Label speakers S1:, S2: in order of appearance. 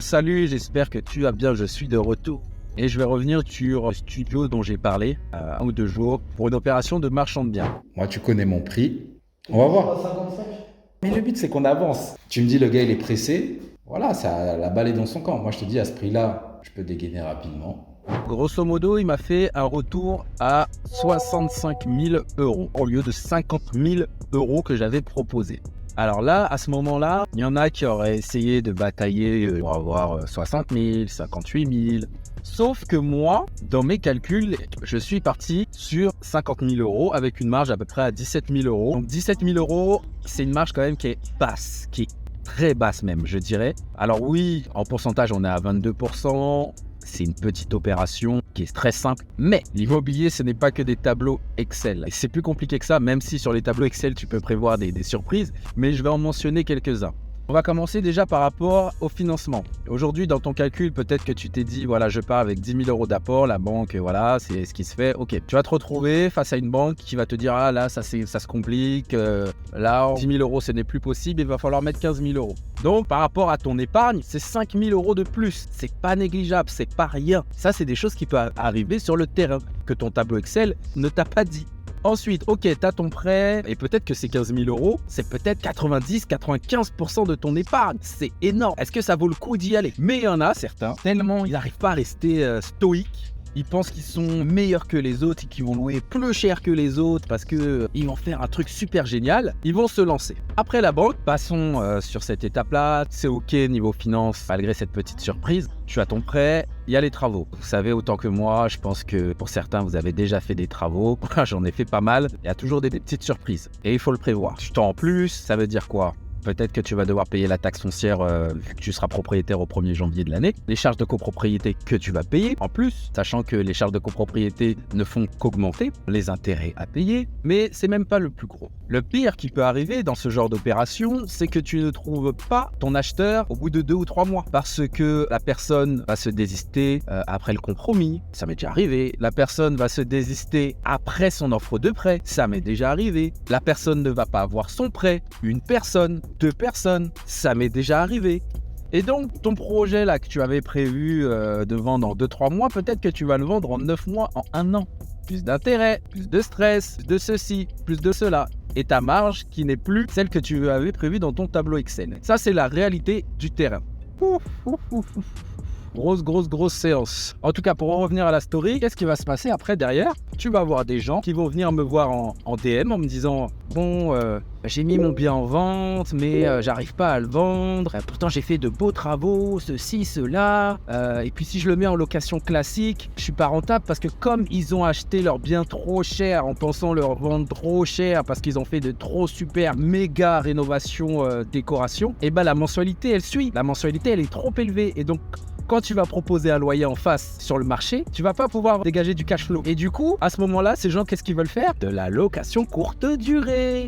S1: Salut, j'espère que tu vas bien, je suis de retour. Et je vais revenir sur le studio dont j'ai parlé, 1 ou 2 jours, pour une opération de marchand de biens.
S2: Moi, tu connais mon prix. On va voir.
S3: 55.
S2: Mais le but, c'est qu'on avance. Tu me dis, le gars, il est pressé. Voilà, ça, la balle est dans son camp. Moi, je te dis, à ce prix-là, je peux dégainer rapidement.
S1: Grosso modo, il m'a fait un retour à 65 000 € au lieu de 50 000 € que j'avais proposé. Alors là, à ce moment-là, il y en a qui auraient essayé de batailler pour avoir 60 000, 58 000. Sauf que moi, dans mes calculs, je suis parti sur 50 000 € avec une marge à peu près à 17 000 €. Donc 17 000 €, c'est une marge quand même qui est basse, qui est très basse même, je dirais. Alors oui, en pourcentage, on est à 22%. C'est une petite opération qui est très simple, mais l'immobilier, ce n'est pas que des tableaux Excel. Et c'est plus compliqué que ça, même si sur les tableaux Excel, tu peux prévoir des surprises, mais je vais en mentionner quelques-uns. On va commencer déjà par rapport au financement. Aujourd'hui, dans ton calcul, peut-être que tu t'es dit, voilà, je pars avec 10 000 € d'apport, la banque, voilà, c'est ce qui se fait. Ok, tu vas te retrouver face à une banque qui va te dire, ah là, ça se complique, là, 10 000 € ce n'est plus possible, il va falloir mettre 15 000 €. Donc, par rapport à ton épargne, c'est 5 000 € de plus. C'est pas négligeable, c'est pas rien. Ça, c'est des choses qui peuvent arriver sur le terrain, que ton tableau Excel ne t'a pas dit. Ensuite, ok, tu as ton prêt et peut-être que ces 15 000 €, c'est peut-être 90-95% de ton épargne. C'est énorme. Est-ce que ça vaut le coup d'y aller? Mais il y en a certains, tellement ils n'arrivent pas à rester stoïques. Ils pensent qu'ils sont meilleurs que les autres et qu'ils vont louer plus cher que les autres parce qu'ils vont faire un truc super génial. Ils vont se lancer. Après la banque, passons sur cette étape-là. C'est ok niveau finance, malgré cette petite surprise. Tu as ton prêt, il y a les travaux. Vous savez autant que moi, je pense que pour certains, vous avez déjà fait des travaux. Moi, j'en ai fait pas mal. Il y a toujours des petites surprises et il faut le prévoir. Du temps en plus, ça veut dire quoi? Peut-être que tu vas devoir payer la taxe foncière vu que tu seras propriétaire au 1er janvier de l'année. Les charges de copropriété que tu vas payer en plus, sachant que les charges de copropriété ne font qu'augmenter, les intérêts à payer, mais c'est même pas le plus gros. Le pire qui peut arriver dans ce genre d'opération, c'est que tu ne trouves pas ton acheteur au bout de 2 ou 3 mois parce que la personne va se désister après le compromis, ça m'est déjà arrivé. La personne va se désister après son offre de prêt, ça m'est déjà arrivé. La personne ne va pas avoir son prêt, une personne, 2 personnes, ça m'est déjà arrivé. Et donc, ton projet là que tu avais prévu de vendre en 2-3 mois, peut-être que tu vas le vendre en 9 mois, en 1 an. Plus d'intérêt, plus de stress, plus de ceci, plus de cela. Et ta marge qui n'est plus celle que tu avais prévue dans ton tableau Excel. Ça, c'est la réalité du terrain. Grosse séance. En tout cas, pour en revenir à la story, qu'est-ce qui va se passer après derrière? Tu vas avoir des gens qui vont venir me voir en DM en me disant « Bon, j'ai mis mon bien en vente, mais j'arrive pas à le vendre. Pourtant, j'ai fait de beaux travaux, ceci, cela. Et puis, si je le mets en location classique, je suis pas rentable parce que comme ils ont acheté leur bien trop cher en pensant leur vendre trop cher parce qu'ils ont fait de trop super méga rénovations, décorations, et ben la mensualité, elle suit. La mensualité, elle est trop élevée. Et donc, quand tu vas proposer un loyer en face sur le marché, tu vas pas pouvoir dégager du cash flow. Et du coup, à ce moment-là, ces gens, qu'est-ce qu'ils veulent faire? De la location courte durée.